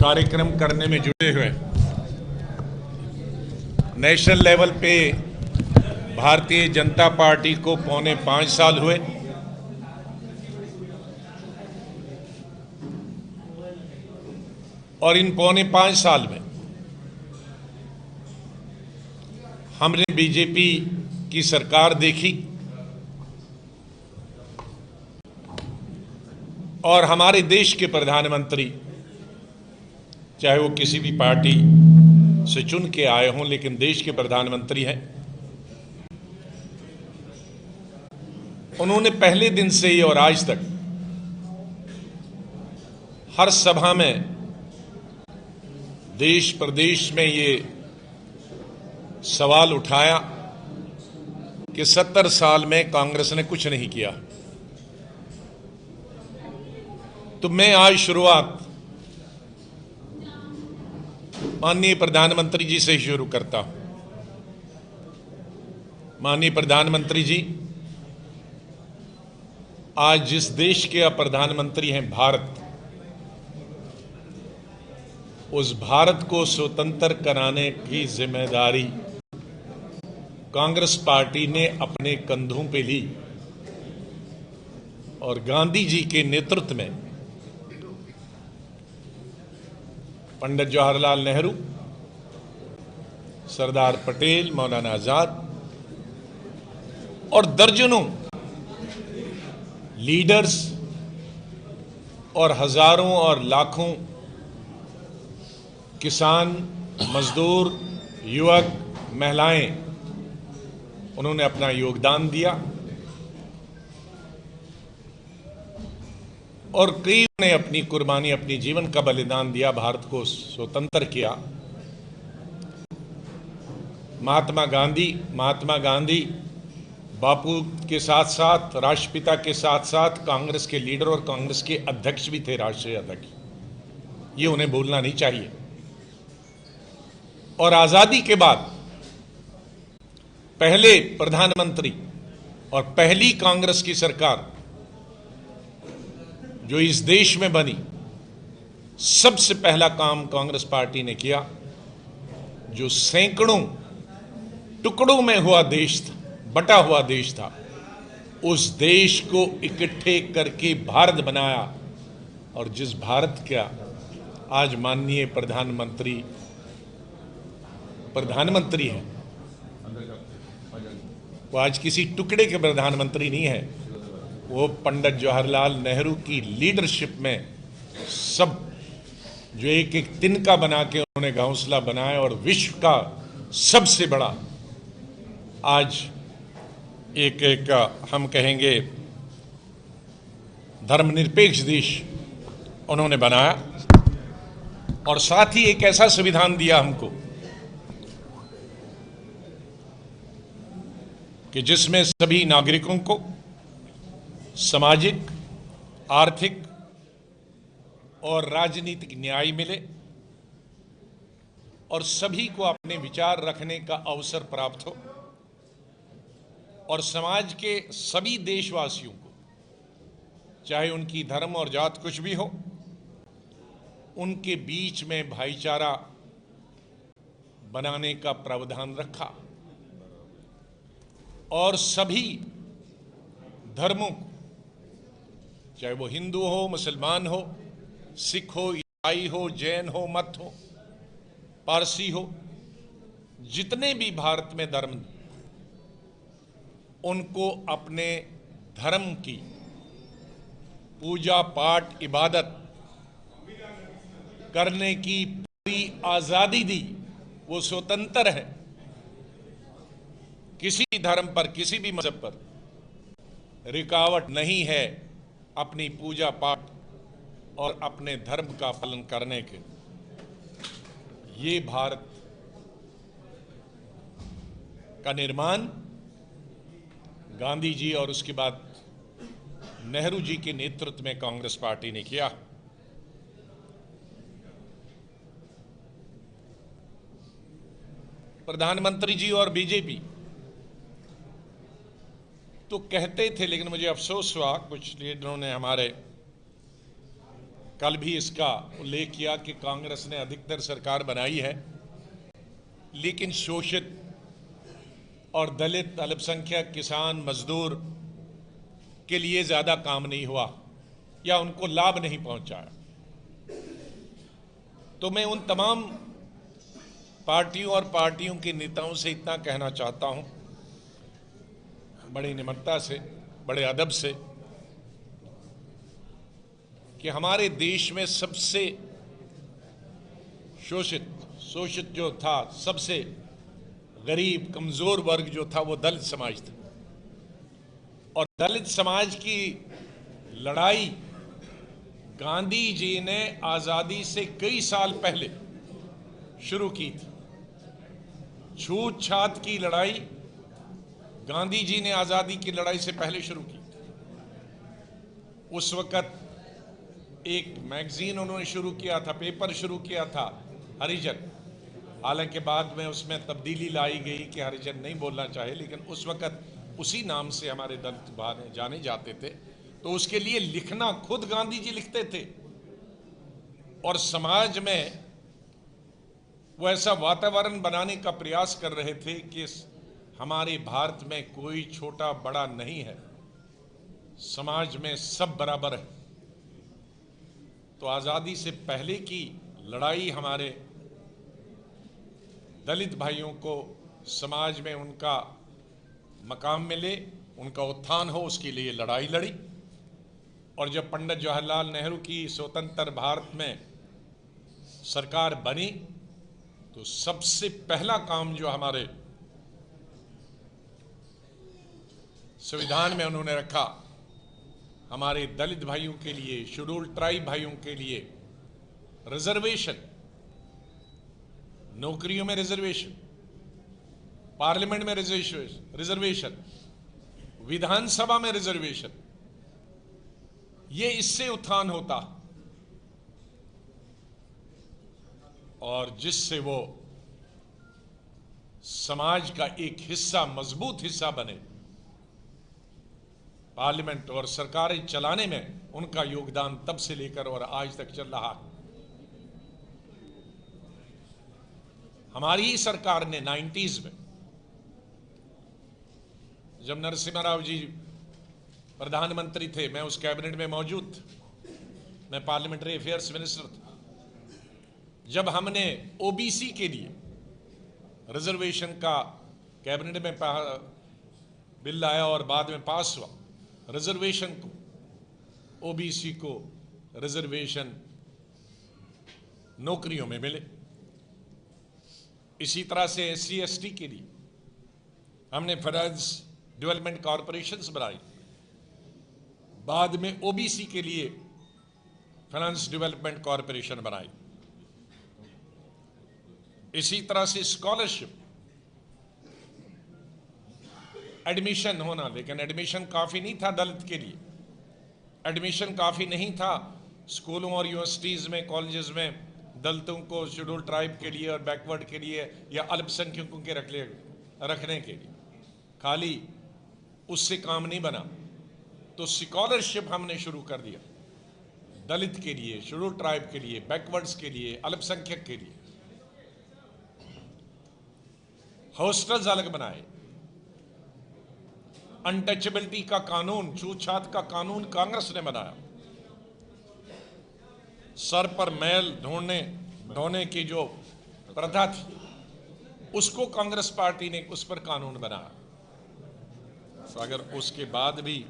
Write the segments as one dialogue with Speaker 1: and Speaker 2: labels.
Speaker 1: कार्यक्रम करने में जुटे हुए नेशनल लेवल पे भारतीय जनता पार्टी को 4.25 साल हुए। और इन 4.25 साल में हमने बीजेपी की सरकार देखी और हमारे देश के प्रधानमंत्री, चाहे वो किसी भी पार्टी से चुन के आए हों, लेकिन देश के प्रधानमंत्री हैं, उन्होंने पहले दिन से ही और आज तक हर सभा में देश प्रदेश में ये सवाल उठाया कि 70 साल में कांग्रेस ने कुछ नहीं किया। तो मैं आज शुरुआत माननीय प्रधानमंत्री जी से ही शुरू करता हूं। माननीय प्रधानमंत्री जी, आज जिस देश के आप प्रधानमंत्री हैं, भारत, उस भारत को स्वतंत्र कराने की जिम्मेदारी कांग्रेस पार्टी ने अपने कंधों पे ली और गांधी जी के नेतृत्व में पंडित जवाहरलाल नेहरू, सरदार पटेल, मौलाना आजाद और दर्जनों लीडर्स और हजारों और लाखों किसान, मजदूर, युवक, महिलाएं, उन्होंने अपना योगदान दिया और कई ने अपनी कुर्बानी, अपनी जीवन का बलिदान दिया, भारत को स्वतंत्र किया। महात्मा गांधी बापू के साथ साथ, राष्ट्रपिता के साथ साथ कांग्रेस के लीडर और कांग्रेस के अध्यक्ष भी थे, राष्ट्रीय अध्यक्ष। ये उन्हें भूलना नहीं चाहिए। और आजादी के बाद पहले प्रधानमंत्री और पहली कांग्रेस की सरकार जो इस देश में बनी, सबसे पहला काम कांग्रेस पार्टी ने किया, जो सैकड़ों टुकड़ों में हुआ देश था, बटा हुआ देश था, उस देश को इकट्ठे करके भारत बनाया। और जिस भारत का आज माननीय प्रधानमंत्री हैं, वो आज किसी टुकड़े के प्रधानमंत्री नहीं है, वो पंडित जवाहरलाल नेहरू की लीडरशिप में सब जो एक एक तिनका बना के उन्होंने घोंसला बनाया और विश्व का सबसे बड़ा आज एक हम कहेंगे धर्मनिरपेक्ष देश उन्होंने बनाया। और साथ ही एक ऐसा संविधान दिया हमको कि जिसमें सभी नागरिकों को सामाजिक, आर्थिक और राजनीतिक न्याय मिले और सभी को अपने विचार रखने का अवसर प्राप्त हो और समाज के सभी देशवासियों को, चाहे उनकी धर्म और जात कुछ भी हो, उनके बीच में भाईचारा बनाने का प्रावधान रखा और सभी धर्मों को, चाहे वो हिंदू हो, मुसलमान हो, सिख हो, ईसाई हो, जैन हो, मत हो, पारसी हो, जितने भी भारत में धर्म, उनको अपने धर्म की पूजा पाठ, इबादत करने की पूरी आजादी दी। वो स्वतंत्र है, किसी भी धर्म पर, किसी भी मजहब पर रुकावट नहीं है अपनी पूजा पाठ और अपने धर्म का पालन करने के। ये भारत का निर्माण गांधी जी और उसके बाद नेहरू जी के नेतृत्व में कांग्रेस पार्टी ने किया। प्रधानमंत्री जी और बीजेपी तो कहते थे, लेकिन मुझे अफसोस हुआ कुछ लीडरों ने हमारे कल भी इसका उल्लेख किया कि कांग्रेस ने अधिकतर सरकार बनाई है, लेकिन शोषित और दलित, अल्पसंख्यक, किसान, मजदूर के लिए ज़्यादा काम नहीं हुआ या उनको लाभ नहीं पहुंचाया। तो मैं उन तमाम पार्टियों और पार्टियों के नेताओं से इतना कहना चाहता हूं, बड़ी निम्रता से, बड़े अदब से, कि हमारे देश में सबसे शोषित जो था, सबसे गरीब, कमजोर वर्ग जो था, वो दलित समाज था। और दलित समाज की लड़ाई गांधी जी ने आजादी से कई साल पहले शुरू की थी। छूत छात की लड़ाई गांधी जी ने आजादी की लड़ाई से पहले शुरू की। उस वक्त एक मैगजीन उन्होंने शुरू किया था, पेपर शुरू किया था, हरिजन। हालांकि बाद में उसमें तब्दीली लाई गई कि हरिजन नहीं बोलना चाहे, लेकिन उस वक्त उसी नाम से हमारे दलित जाने जाते थे। तो उसके लिए लिखना खुद गांधी जी लिखते थे और समाज में वो ऐसा वातावरण बनाने का प्रयास कर रहे थे कि हमारे भारत में कोई छोटा बड़ा नहीं है, समाज में सब बराबर है। तो आज़ादी से पहले की लड़ाई हमारे दलित भाइयों को समाज में उनका मकाम मिले, उनका उत्थान हो, उसके लिए लड़ाई लड़ी। और जब पंडित जवाहरलाल नेहरू की स्वतंत्र भारत में सरकार बनी, तो सबसे पहला काम जो हमारे संविधान में उन्होंने रखा, हमारे दलित भाइयों के लिए, शेड्यूल ट्राइब भाइयों के लिए रिजर्वेशन, नौकरियों में रिजर्वेशन, पार्लियामेंट में रिजर्वेशन, विधानसभा में रिजर्वेशन। ये इससे उत्थान होता और जिससे वो समाज का एक हिस्सा, मजबूत हिस्सा बने। पार्लियामेंट और सरकारें चलाने में उनका योगदान तब से लेकर और आज तक चल रहा है। हमारी ही सरकार ने 90s में, जब नरसिम्हा राव जी प्रधानमंत्री थे, मैं उस कैबिनेट में मौजूद था, मैं पार्लियामेंट्री अफेयर्स मिनिस्टर था, जब हमने ओबीसी के लिए रिजर्वेशन का कैबिनेट में बिल आया और बाद में पास हुआ, रिजर्वेशन को, ओबीसी को रिजर्वेशन नौकरियों में मिले। इसी तरह से एससी एसटी के लिए हमने फाइनेंस डेवलपमेंट कॉरपोरेशंस बनाई, बाद में ओबीसी के लिए फाइनेंस डेवलपमेंट कॉरपोरेशन बनाई। इसी तरह से स्कॉलरशिप, एडमिशन होना, लेकिन एडमिशन काफी नहीं था दलित के लिए, एडमिशन काफी नहीं था स्कूलों और यूनिवर्सिटीज में, कॉलेजेस में दलितों को, शेड्यूल ट्राइब के लिए और बैकवर्ड के लिए या अल्पसंख्यकों के रखने के लिए, खाली उससे काम नहीं बना। तो स्कॉलरशिप हमने शुरू कर दिया दलित के लिए, शेड्यूल ट्राइब के लिए, बैकवर्ड्स के लिए, अल्पसंख्यक के लिए। हॉस्टल्स अलग बनाए, अनटचेबिलिटी का कानून, छूत-छात का कानून कांग्रेस ने बनाया। सर पर मैल ढोने की जो प्रथा थी, उसको कांग्रेस पार्टी ने उस पर कानून बनाया। तो अगर उसके बाद भी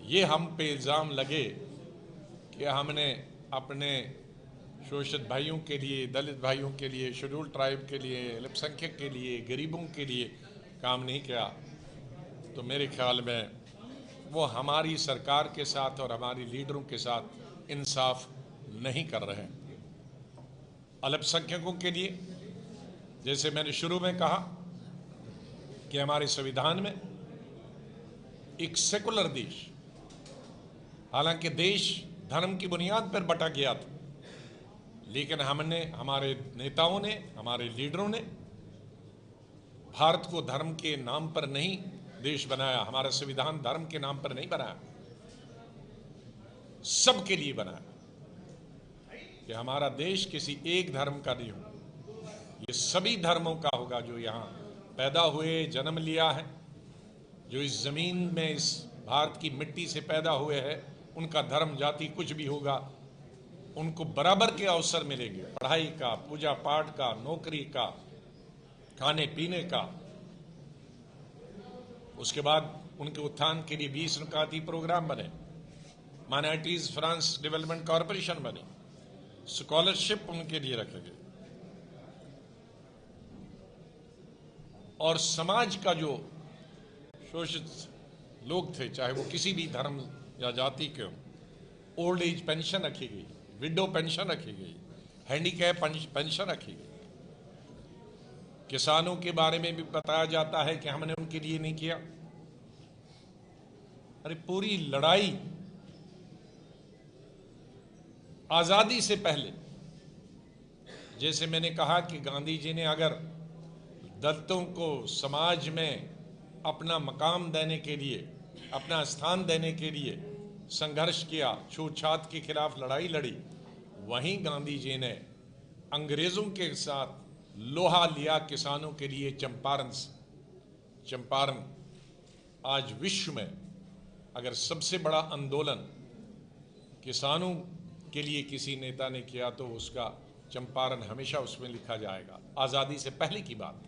Speaker 1: ये हम पे इल्ज़ाम लगे कि हमने अपने शोषित भाइयों के लिए, दलित भाइयों के लिए, शेड्यूल ट्राइब के लिए, अल्पसंख्यक के लिए, गरीबों के लिए काम नहीं किया, तो मेरे ख्याल में वो हमारी सरकार के साथ और हमारी लीडरों के साथ इंसाफ नहीं कर रहे हैं। अल्पसंख्यकों के लिए, जैसे मैंने शुरू में कहा कि हमारे संविधान में एक सेकुलर देश, हालांकि देश धर्म की बुनियाद पर बटा गया था, लेकिन हमने, हमारे नेताओं ने, हमारे लीडरों ने भारत को धर्म के नाम पर नहीं देश बनाया, हमारा संविधान धर्म के नाम पर नहीं बनाया, सबके लिए बनाया। कि हमारा देश किसी एक धर्म का नहीं हो, ये सभी धर्मों का होगा। जो यहाँ पैदा हुए, जन्म लिया है, जो इस ज़मीन में, इस भारत की मिट्टी से पैदा हुए हैं, उनका धर्म जाति कुछ भी होगा, उनको बराबर के अवसर मिलेंगे, पढ़ाई का, पूजा पाठ का, नौकरी का, खाने पीने का। उसके बाद उनके उत्थान के लिए 20 नुकाती प्रोग्राम बने, माइनॉरिटीज फाइनेंस डेवलपमेंट कॉरपोरेशन बने, स्कॉलरशिप उनके लिए रखे गए, और समाज का जो शोषित लोग थे, चाहे वो किसी भी धर्म या जाति के हों, ओल्ड एज पेंशन रखी गई, विडो पेंशन रखी गई, हैंडीकैप पेंशन रखी गई। किसानों के बारे में भी बताया जाता है कि हमने उनके लिए नहीं किया। अरे पूरी लड़ाई आजादी से पहले, जैसे मैंने कहा कि गांधी जी ने अगर दलितों को समाज में अपना मकाम देने के लिए, अपना स्थान देने के लिए संघर्ष किया, छूतछात के खिलाफ लड़ाई लड़ी, वहीं गांधी जी ने अंग्रेजों के साथ लोहा लिया किसानों के लिए चंपारण। चंपारण आज विश्व में अगर सबसे बड़ा आंदोलन किसानों के लिए किसी नेता ने किया तो उसका चंपारण हमेशा उसमें लिखा जाएगा। आज़ादी से पहले की बात।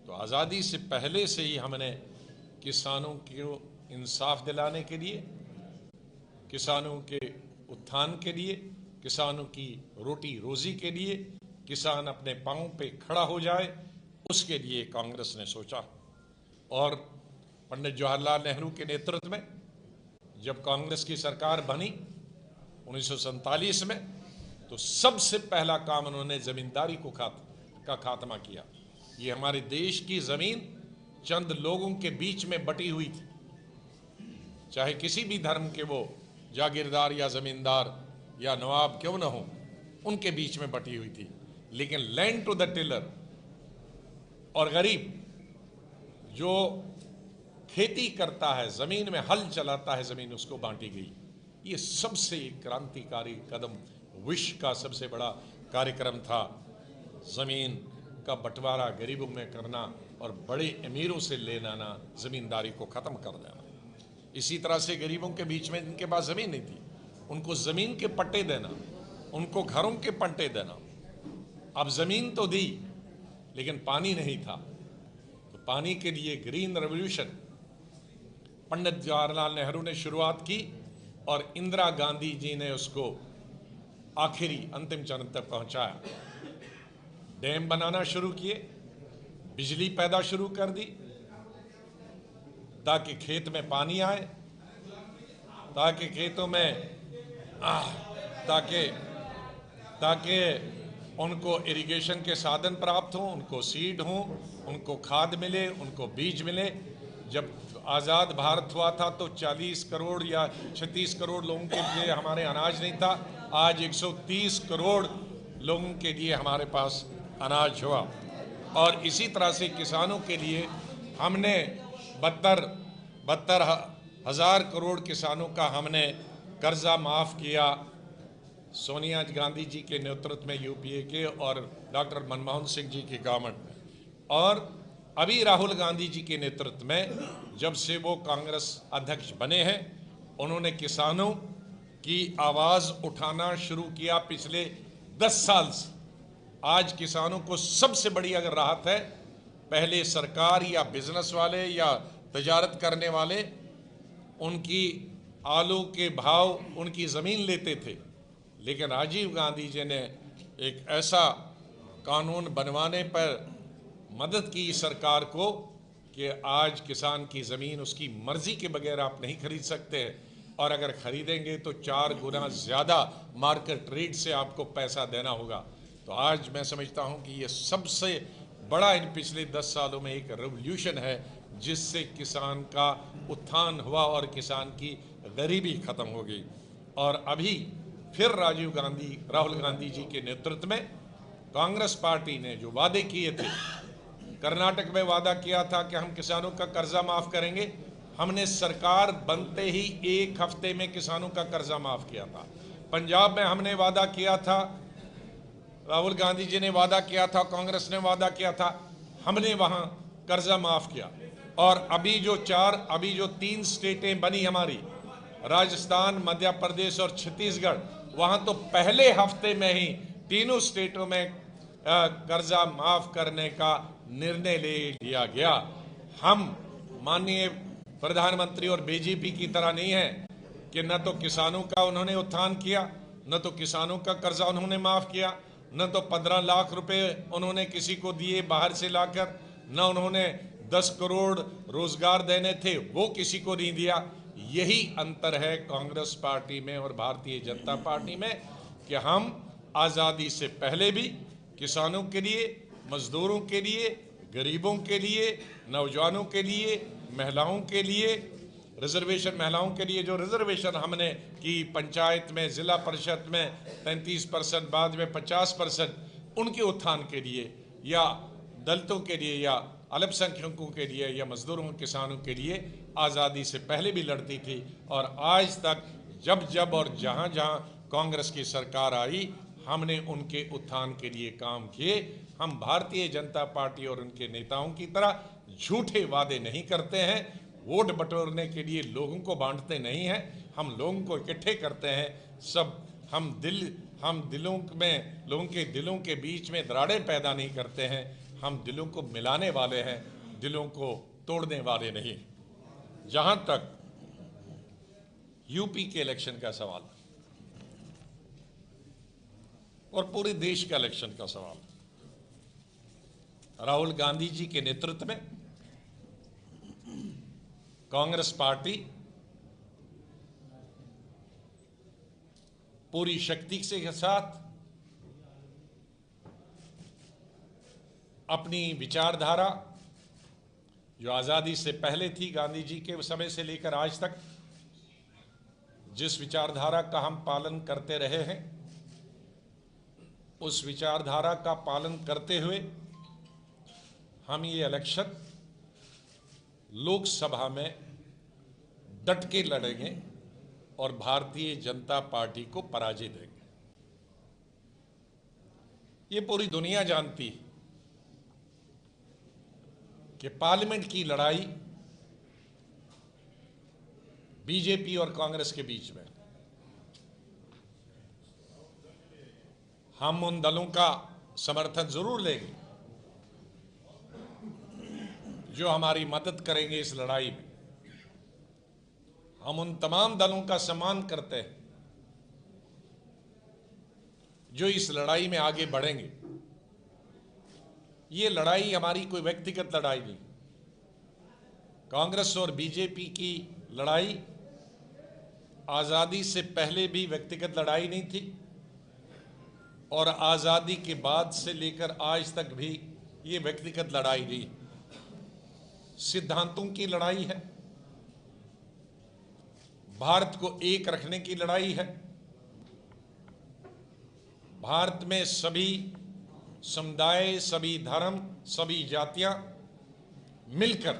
Speaker 1: तो आज़ादी से पहले से ही हमने किसानों को इंसाफ दिलाने के लिए, किसानों के उत्थान के लिए, किसानों की रोटी रोजी के लिए, किसान अपने पांव पे खड़ा हो जाए, उसके लिए कांग्रेस ने सोचा। और पंडित जवाहरलाल नेहरू के नेतृत्व में जब कांग्रेस की सरकार बनी 1947 में, तो सबसे पहला काम उन्होंने जमींदारी का खात्मा किया। ये हमारे देश की जमीन चंद लोगों के बीच में बटी हुई थी, चाहे किसी भी धर्म के वो जागीरदार या जमींदार या नवाब क्यों न हो, उनके बीच में बटी हुई थी। लेकिन लैंड टू द टिलर और गरीब जो खेती करता है, जमीन में हल चलाता है, जमीन उसको बांटी गई। ये सबसे एक क्रांतिकारी कदम, विश्व का सबसे बड़ा कार्यक्रम था। जमीन का बंटवारा गरीबों में करना और बड़े अमीरों से ले लाना, जमींदारी को खत्म कर देना। इसी तरह से गरीबों के बीच में जिनके पास जमीन नहीं थी, उनको जमीन के पट्टे देना, उनको घरों के पट्टे देना। अब जमीन तो दी लेकिन पानी नहीं था, तो पानी के लिए ग्रीन रेवोल्यूशन पंडित जवाहरलाल नेहरू ने शुरुआत की और इंदिरा गांधी जी ने उसको आखिरी अंतिम चरण तक पहुंचाया। डैम बनाना शुरू किए, बिजली पैदा शुरू कर दी ताकि खेत में पानी आए, ताकि खेतों में ताकि उनको इरिगेशन के साधन प्राप्त हों, उनको सीड हों, उनको खाद मिले, उनको बीज मिले। जब आज़ाद भारत हुआ था तो 40 करोड़ या 36 करोड़ लोगों के लिए हमारे अनाज नहीं था। आज 130 करोड़ लोगों के लिए हमारे पास अनाज हुआ। और इसी तरह से किसानों के लिए हमने 72 हज़ार करोड़ किसानों का हमने कर्जा माफ़ किया। सोनिया गांधी जी के नेतृत्व में यूपीए के और डॉक्टर मनमोहन सिंह जी की गवर्नमेंट में, और अभी राहुल गांधी जी के नेतृत्व में जब से वो कांग्रेस अध्यक्ष बने हैं, उन्होंने किसानों की आवाज़ उठाना शुरू किया पिछले 10 साल से। आज किसानों को सबसे बड़ी अगर राहत है, पहले सरकार या बिजनेस वाले या तजारत करने वाले उनकी आलू के भाव, उनकी ज़मीन लेते थे, लेकिन राजीव गांधी जी ने एक ऐसा कानून बनवाने पर मदद की सरकार को कि आज किसान की ज़मीन उसकी मर्जी के बगैर आप नहीं खरीद सकते, और अगर खरीदेंगे तो 4 गुना ज़्यादा मार्केट रेट से आपको पैसा देना होगा। तो आज मैं समझता हूं कि ये सबसे बड़ा इन पिछले 10 सालों में एक रेवोल्यूशन है, जिससे किसान का उत्थान हुआ और किसान की गरीबी खत्म हो गई। और अभी फिर राहुल गांधी जी के नेतृत्व में कांग्रेस पार्टी ने जो वादे किए थे, कर्नाटक में वादा किया था कि हम किसानों का कर्जा माफ़ करेंगे, हमने सरकार बनते ही 1 हफ्ते में किसानों का कर्जा माफ़ किया था। पंजाब में हमने वादा किया था राहुल गांधी जी ने वादा किया था, कांग्रेस ने वादा किया था, हमने वहां कर्जा माफ किया। और अभी जो 3 स्टेटें बनी हमारी, राजस्थान, मध्य प्रदेश और छत्तीसगढ़, वहां तो पहले हफ्ते में ही तीनों स्टेटों में कर्जा माफ करने का निर्णय ले लिया गया। हम माननीय प्रधानमंत्री और बीजेपी की तरह नहीं है कि न तो किसानों का उन्होंने उत्थान किया, न तो किसानों का कर्जा उन्होंने माफ किया, न तो 15 लाख रुपए उन्होंने किसी को दिए बाहर से लाकर, न उन्होंने 10 करोड़ रोजगार देने थे वो किसी को नहीं दिया। यही अंतर है कांग्रेस पार्टी में और भारतीय जनता पार्टी में कि हम आज़ादी से पहले भी किसानों के लिए, मजदूरों के लिए, गरीबों के लिए, नौजवानों के लिए, महिलाओं के लिए, रिजर्वेशन महिलाओं के लिए जो रिजर्वेशन हमने की पंचायत में, जिला परिषद में 33%, बाद में 50%, उनके उत्थान के लिए, या दलितों के लिए, या अल्पसंख्यकों के लिए, या मजदूरों, किसानों के लिए आज़ादी से पहले भी लड़ती थी। और आज तक जब जब और जहां जहां कांग्रेस की सरकार आई, हमने उनके उत्थान के लिए काम किए। हम भारतीय जनता पार्टी और उनके नेताओं की तरह झूठे वादे नहीं करते हैं, वोट बटोरने के लिए लोगों को बांटते नहीं हैं। हम लोगों को इकट्ठे करते हैं। हम दिलों में, लोगों के दिलों के बीच में दरारें पैदा नहीं करते हैं। हम दिलों को मिलाने वाले हैं, दिलों को तोड़ने वाले नहीं। जहां तक यूपी के इलेक्शन का सवाल और पूरे देश का इलेक्शन का सवाल, राहुल गांधी जी के नेतृत्व में कांग्रेस पार्टी पूरी शक्ति के साथ अपनी विचारधारा, जो आज़ादी से पहले थी, गांधी जी के समय से लेकर आज तक जिस विचारधारा का हम पालन करते रहे हैं, उस विचारधारा का पालन करते हुए हम ये इलेक्शन लोकसभा में डट के लड़ेंगे और भारतीय जनता पार्टी को पराजय देंगे। ये पूरी दुनिया जानती है कि पार्लियामेंट की लड़ाई बीजेपी और कांग्रेस के बीच में, हम उन दलों का समर्थन जरूर लेंगे जो हमारी मदद करेंगे इस लड़ाई में। हम उन तमाम दलों का सम्मान करते हैं जो इस लड़ाई में आगे बढ़ेंगे। ये लड़ाई हमारी कोई व्यक्तिगत लड़ाई नहीं। कांग्रेस और बीजेपी की लड़ाई आज़ादी से पहले भी व्यक्तिगत लड़ाई नहीं थी और आज़ादी के बाद से लेकर आज तक भी ये व्यक्तिगत लड़ाई नहीं, सिद्धांतों की लड़ाई है, भारत को एक रखने की लड़ाई है। भारत में सभी समुदाय, सभी धर्म, सभी जातियां मिलकर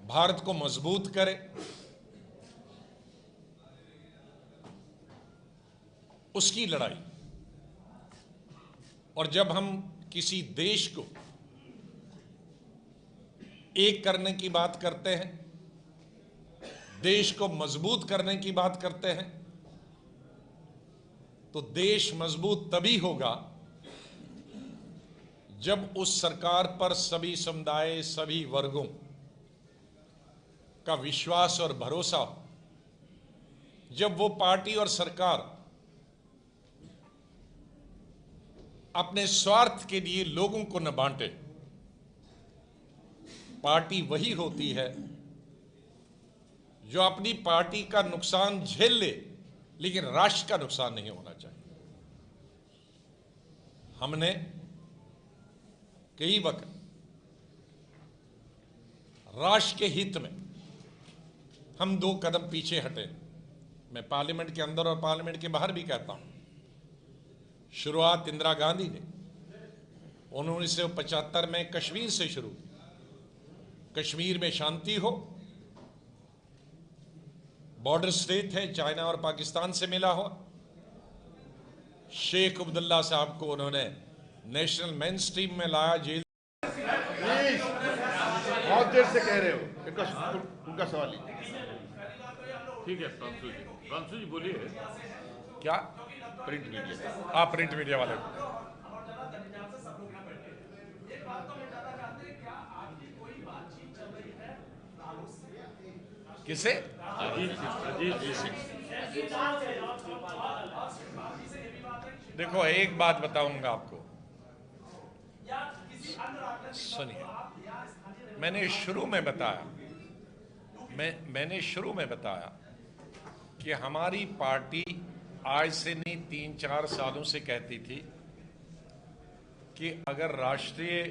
Speaker 1: भारत को मजबूत करें, उसकी लड़ाई। और जब हम किसी देश को एक करने की बात करते हैं, देश को मजबूत करने की बात करते हैं, तो देश मजबूत तभी होगा जब उस सरकार पर सभी समुदाय, सभी वर्गों का विश्वास और भरोसा हो। जब वो पार्टी और सरकार अपने स्वार्थ के लिए लोगों को न बांटे। पार्टी वही होती है जो अपनी पार्टी का नुकसान झेल ले, लेकिन राष्ट्र का नुकसान नहीं होना चाहिए। हमने कई वक्त राष्ट्र के हित में हम 2 कदम पीछे हटे। मैं पार्लियामेंट के अंदर और पार्लियामेंट के बाहर भी कहता हूं, शुरुआत इंदिरा गांधी ने 1975 में कश्मीर से शुरू की। कश्मीर में शांति हो, बॉर्डर स्टेट है, चाइना और पाकिस्तान से मिला हो, शेख अब्दुल्ला साहब को उन्होंने नेशनल मेन स्ट्रीम में लाया, जेल।
Speaker 2: प्लीज, बहुत देर से कह रहे हो, उनका सवाल लीजिए।
Speaker 3: ठीक है प्रांशु जी बोलिए।
Speaker 1: क्या
Speaker 2: प्रिंट मीडिया,
Speaker 1: आप प्रिंट मीडिया वाले किसे?
Speaker 3: अजीत सिंह।
Speaker 1: देखो, एक बात बताऊंगा आपको, सुनिए। मैंने शुरू में बताया कि हमारी पार्टी आज से नहीं 3-4 सालों से कहती थी कि अगर राष्ट्रीय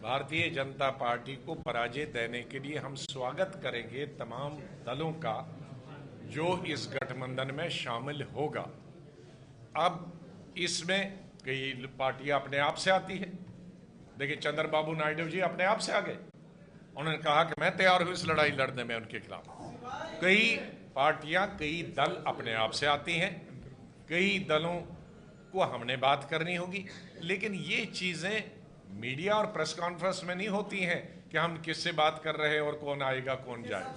Speaker 1: भारतीय जनता पार्टी को पराजय देने के लिए हम स्वागत करेंगे तमाम दलों का जो इस गठबंधन में शामिल होगा। अब इसमें कई पार्टियां अपने आप से आती है। देखिए, चंद्रबाबू नायडू जी अपने आप से आ गए, उन्होंने कहा कि मैं तैयार हूं इस लड़ाई लड़ने में उनके खिलाफ। कई पार्टियां, कई दल अपने आप से आती हैं, कई दलों को हमने बात करनी होगी। लेकिन ये चीजें मीडिया और प्रेस कॉन्फ्रेंस में नहीं होती हैं कि हम किससे बात कर रहे हैं और कौन आएगा कौन जाएगा।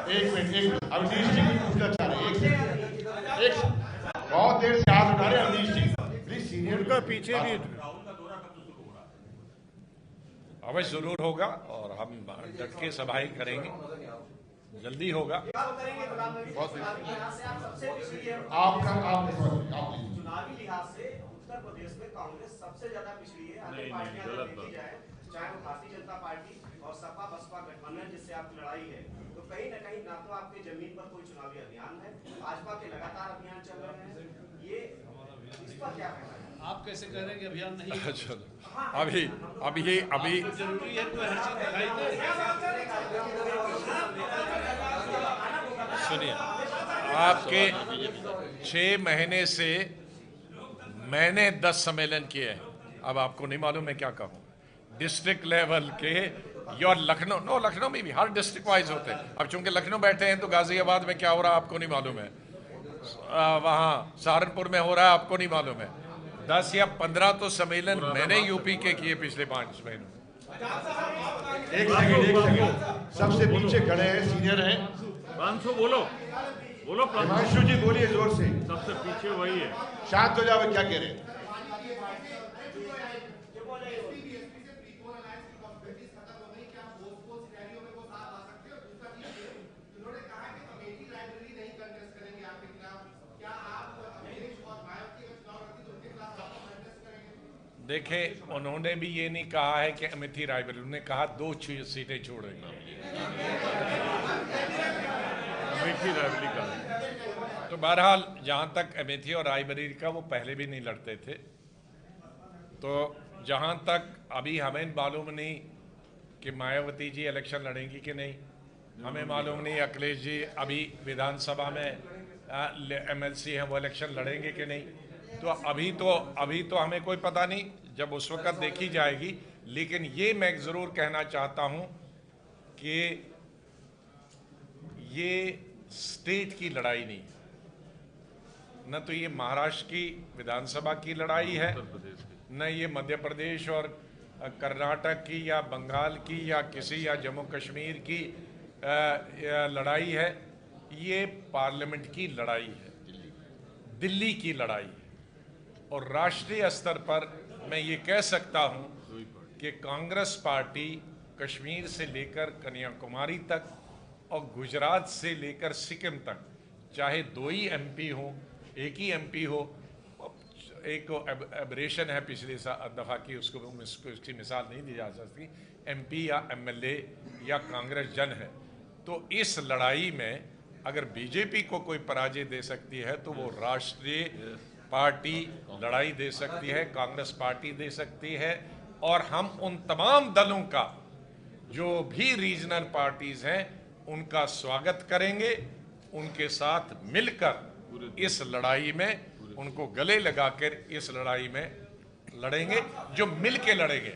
Speaker 2: एक मिनट, अवनीश जी भी पूछना चाह रहे हैं। एक बहुत देर से हाथ उठा रहे अवनीश जी, प्लीज सीनियर
Speaker 3: उनका पीछे भी
Speaker 1: अवश्य जरूर होगा और हम डट के सभाएं करेंगे, जल्दी होगा।
Speaker 2: बहुत
Speaker 4: चुनावी लिहाज से उत्तर प्रदेश में कांग्रेस सबसे ज्यादा पिछड़ी है। अन्य पार्टियां अगर देखी जाए, चाहे वो भारतीय जनता पार्टी और सपा बसपा गठबंधन जिससे आपकी लड़ाई है, तो कहीं न कहीं ना तो आपके जमीन पर कोई चुनावी अभियान है, भाजपा के लगातार अभियान चल रहे हैं। ये इस पर क्या कहना है? आप कैसे कह रहे हैं कि अभियान नहीं है?
Speaker 1: अभी
Speaker 4: जरूरी है कोई हर चीज दिखाई दे।
Speaker 1: सुनिए, आपके 6 महीने से मैंने 10 सम्मेलन किए हैं। अब आपको नहीं मालूम मैं क्या कहूँ। डिस्ट्रिक्ट लेवल के या लखनऊ में भी हर डिस्ट्रिक्ट वाइज होते हैं। अब चूंकि लखनऊ बैठे हैं तो गाजियाबाद में क्या हो रहा है आपको नहीं मालूम है, वहाँ सहारनपुर में हो रहा है आपको नहीं मालूम है। 10 या 15 तो सम्मेलन मैंने यूपी के किए पिछले 5 महीनों।
Speaker 2: एक सेकंड, सबसे पीछे खड़े हैं, सीनियर हैं।
Speaker 3: प्रांशु बोलो
Speaker 2: हिमांशु जी बोलिए जोर से।
Speaker 3: सबसे पीछे वही है।
Speaker 2: शांत हो जाओ, क्या कह रहे हैं?
Speaker 1: देखें, उन्होंने भी ये नहीं कहा है कि अमेठी रायबरेली, उन्होंने कहा 2 सीटें छोड़ेंगे।
Speaker 3: अमेठी रायबरेली का
Speaker 1: तो बहरहाल जहां तक अमेठी और रायबरेली का, वो पहले भी नहीं लड़ते थे। तो जहां तक अभी हमें मालूम नहीं कि मायावती जी इलेक्शन लड़ेंगी कि नहीं, हमें मालूम नहीं अखिलेश जी अभी विधानसभा में एमएलसी हैं वो इलेक्शन लड़ेंगे कि नहीं। तो अभी तो हमें कोई पता नहीं, जब उस वक्त देखी जाएगी। लेकिन ये मैं जरूर कहना चाहता हूं कि ये स्टेट की लड़ाई नहीं है, न तो ये महाराष्ट्र की विधानसभा की लड़ाई है, न ये मध्य प्रदेश और कर्नाटक की या बंगाल की या किसी या जम्मू कश्मीर की लड़ाई है। ये पार्लियामेंट की लड़ाई है, दिल्ली की लड़ाई है। और राष्ट्रीय स्तर पर मैं ये कह सकता हूं कि कांग्रेस पार्टी कश्मीर से लेकर कन्याकुमारी तक और गुजरात से लेकर सिक्किम तक, चाहे 2 ही एमपी हो, 1 ही एमपी हो, एक एबरेशन है पिछली दफ़ा की, उसकी मिसाल नहीं दी जा सकती, एमपी या एमएलए या कांग्रेस जन है। तो इस लड़ाई में अगर बीजेपी को कोई पराजय दे सकती है तो वो राष्ट्रीय पार्टी लड़ाई दे सकती है, कांग्रेस पार्टी दे सकती है। और हम उन तमाम दलों का, जो भी रीजनल पार्टीज हैं, उनका स्वागत करेंगे, उनके साथ मिलकर इस लड़ाई में, उनको गले लगाकर इस लड़ाई में लड़ेंगे, जो मिल के लड़ेंगे,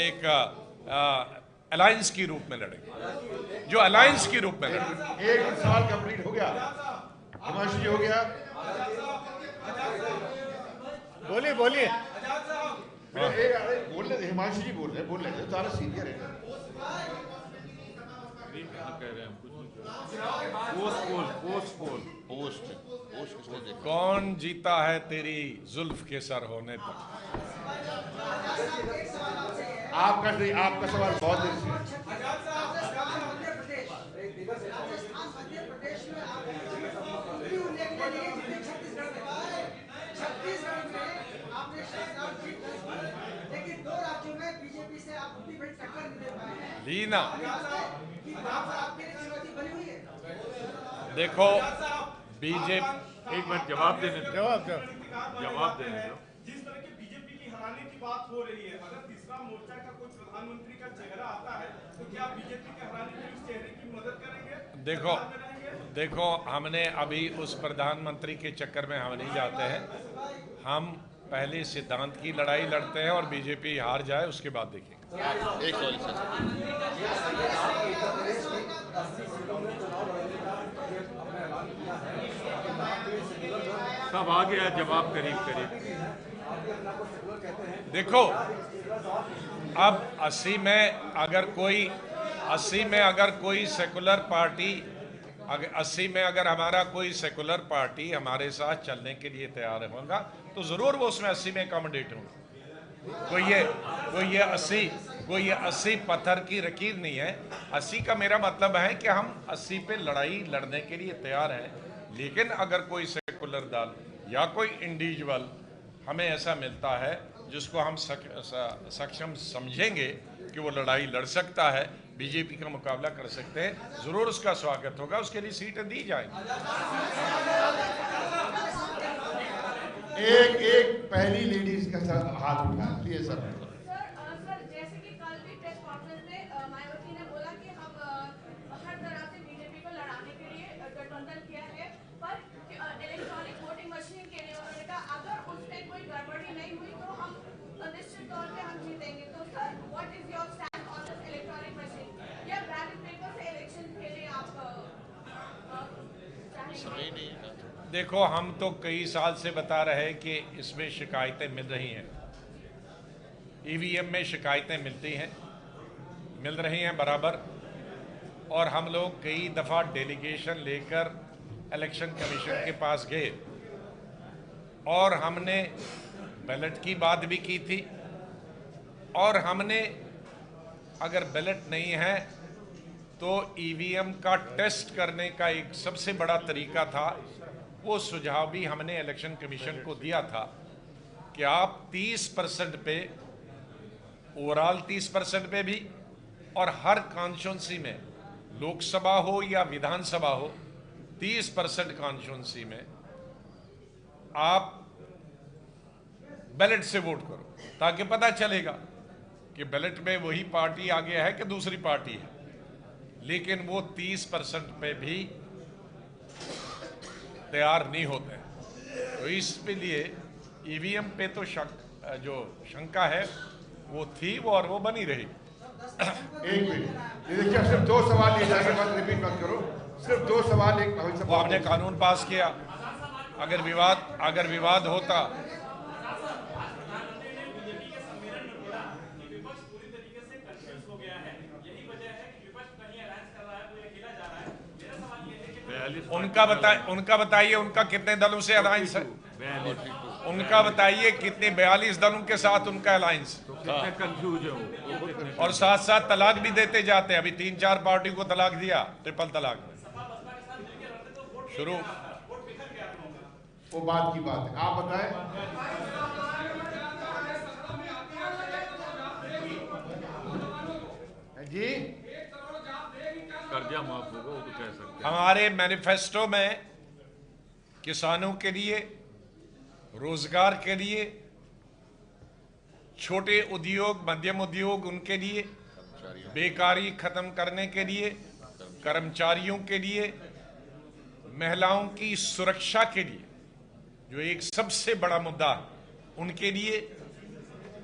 Speaker 1: एक अलायंस की रूप में लड़ेंगे, जो अलायंस की रूप में लड़ेंगे।
Speaker 2: एक सवाल कंप्लीट हो गया। हिमांशु जी हो गया।
Speaker 3: बोलिए बोलिए।
Speaker 2: बोलने दे, हिमांशु जी बोल रहे हैं, बोलने दे, सारा सीनियर है।
Speaker 3: कह रहे हैं हम कुछ नहीं। पोस्ट
Speaker 1: कौन जीता है तेरी जुल्फ के सर होने तक?
Speaker 2: आपका सवाल बहुत देर से है।
Speaker 5: लेकिन 2 राज्यों में बीजेपी से आप उतनी बड़ी टक्कर नहीं दे पाए।
Speaker 1: लीना,
Speaker 5: आपके लिए चुनौती बनी हुई है।
Speaker 1: देखो बीजेपी,
Speaker 3: एक मिनट जवाब देने दो। जवाब देने दो।
Speaker 4: जिस तरह की बीजेपी की हराने की बात हो रही है, अगर तीसरा मोर्चा का कोई प्रधानमंत्री का चेहरा आता है तो क्या बीजेपी के हराने के उस चेहरे की मदद करेंगे?
Speaker 1: देखो हमने अभी उस प्रधानमंत्री के चक्कर में हम नहीं जाते हैं। हम पहले सिद्धांत की लड़ाई लड़ते हैं और बीजेपी हार जाए उसके बाद देखेंगे।
Speaker 2: एक सवाल
Speaker 3: सब आ गया जवाब करीब करीब।
Speaker 1: देखो अब 80 में अगर कोई सेकुलर पार्टी, अगर 80 में अगर हमारा कोई सेकुलर पार्टी हमारे साथ चलने के लिए तैयार होगा तो जरूर वो उसमें 80 में अकोमोडेट होगा। कोई ये 80 पत्थर की लकीर नहीं है। 80 का मेरा मतलब है कि हम 80 पे लड़ाई लड़ने के लिए तैयार हैं, लेकिन अगर कोई सेकुलर दल या कोई इंडिविजुअल हमें ऐसा मिलता है जिसको हम सक्षम समझेंगे कि वो लड़ाई लड़ सकता है, बीजेपी का मुकाबला कर सकते हैं, जरूर उसका स्वागत होगा, उसके लिए सीटें दी जाएंगी।
Speaker 2: एक पहली लेडीज का हाथ उठा प्लीज सर।
Speaker 6: सर जैसे कि कल भी प्रेस कॉन्फ्रेंस में मायावती ने बोला कि हम हर तरह से बीजेपी को लड़ाने के लिए गठबंधन किया है, पर इलेक्ट्रॉनिक वोटिंग मशीन के लिए उन्होंने कहा अगर उसमें कोई गड़बड़ी नहीं हुई तो हम निश्चित तौर पे हम जीतेंगे। तो sir what is your stand on this electronic machine? या बैलेट पेपर से इलेक्शन के लिए आप चाहेंगे?
Speaker 1: देखो हम तो कई साल से बता रहे हैं कि इसमें शिकायतें मिल रही हैं, ईवीएम में शिकायतें मिल रही हैं बराबर, और हम लोग कई दफ़ा डेलीगेशन लेकर इलेक्शन कमीशन के पास गए और हमने बैलेट की बात भी की थी, और हमने अगर बैलेट नहीं है तो ईवीएम का टेस्ट करने का एक सबसे बड़ा तरीका था, वो सुझाव भी हमने इलेक्शन कमीशन को दिया था कि आप 30% पे, ओवरऑल 30% पे भी, और हर कॉन्स्टिट्यूंसी में, लोकसभा हो या विधानसभा हो, 30% कॉन्स्टिट्यूंसी में आप बैलेट से वोट करो, ताकि पता चलेगा कि बैलेट में वही पार्टी आगे है कि दूसरी पार्टी है। लेकिन वो 30% पे भी तैयार नहीं होते, तो इसके लिए ईवीएम पे तो जो शंका है वो थी, वो और वो बनी रही।
Speaker 2: एक मिनट, ये देखिए सिर्फ 2 सवाल लिए जाएंगे, मत रिपीट मत करो, सिर्फ 2 सवाल। एक
Speaker 1: वो हमने कानून पास किया, अगर विवाद होता उनका बताइए उनका कितने दलों से अलायंस है, उनका बताइए कितने 42 दलों के साथ उनका अलायंस,
Speaker 3: कंफ्यूज है
Speaker 1: और साथ साथ तलाक भी देते जाते हैं। अभी 3-4 पार्टी को तलाक दिया, ट्रिपल तलाक में शुरू।
Speaker 2: वो बात की बात है, आप बताएं। जी
Speaker 3: कर्जा माफ होगा वो तो कह सकते हैं।
Speaker 1: हमारे मैनिफेस्टो में किसानों के लिए, रोजगार के लिए, छोटे उद्योग, मध्यम उद्योग, उनके लिए, बेकारी खत्म करने के लिए, कर्मचारियों के लिए, महिलाओं की सुरक्षा के लिए, जो एक सबसे बड़ा मुद्दा, उनके लिए,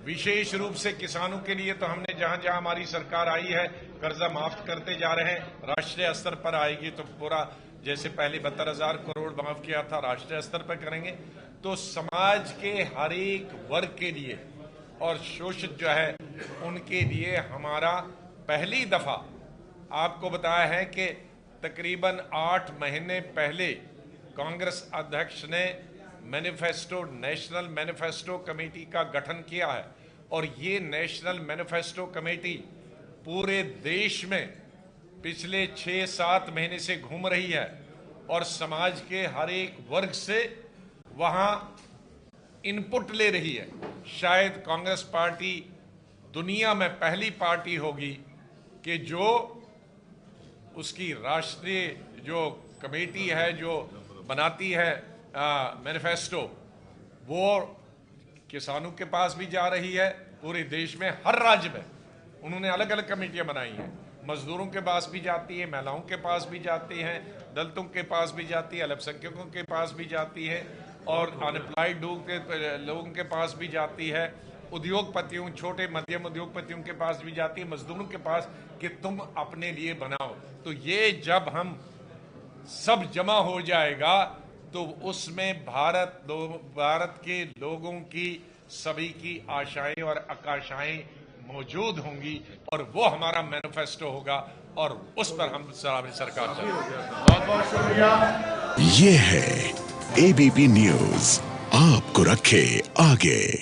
Speaker 1: विशेष रूप से किसानों के लिए तो हमने जहां जहां हमारी सरकार आई है कर्जा माफ करते जा रहे हैं। राष्ट्रीय स्तर पर आएगी तो पूरा, जैसे पहले 72,000 करोड़ माफ किया था, राष्ट्रीय स्तर पर करेंगे। तो समाज के हर एक वर्ग के लिए और शोषित जो है उनके लिए हमारा पहली दफा आपको बताया है कि तकरीबन 8 महीने पहले कांग्रेस अध्यक्ष ने मैनिफेस्टो, नेशनल मैनिफेस्टो कमेटी का गठन किया है और ये नेशनल मैनिफेस्टो कमेटी पूरे देश में पिछले 6-7 महीने से घूम रही है और समाज के हर एक वर्ग से वहां इनपुट ले रही है। शायद कांग्रेस पार्टी दुनिया में पहली पार्टी होगी कि जो उसकी राष्ट्रीय जो कमेटी है जो बनाती है मैनिफेस्टो, वो किसानों के पास भी जा रही है, पूरे देश में हर राज्य में उन्होंने अलग अलग कमेटियां बनाई हैं। मजदूरों के पास भी जाती है, महिलाओं के पास भी जाती हैं, दलितों के पास भी जाती है, अल्पसंख्यकों के पास भी जाती है और अनएम्प्लॉयड लोगों के पास भी जाती है, उद्योगपतियों, छोटे मध्यम उद्योगपतियों के पास भी जाती है, मजदूरों के पास, कि तुम अपने लिए बनाओ। तो ये जब हम सब जमा हो जाएगा तो उसमें भारत के लोगों की सभी की आशाएं और आकांक्षाएं मौजूद होंगी और वो हमारा मैनिफेस्टो होगा और उस पर हम सरकार चलेगी।
Speaker 2: बहुत बहुत शुक्रिया।
Speaker 7: ये है एबीपी न्यूज, आपको रखे आगे।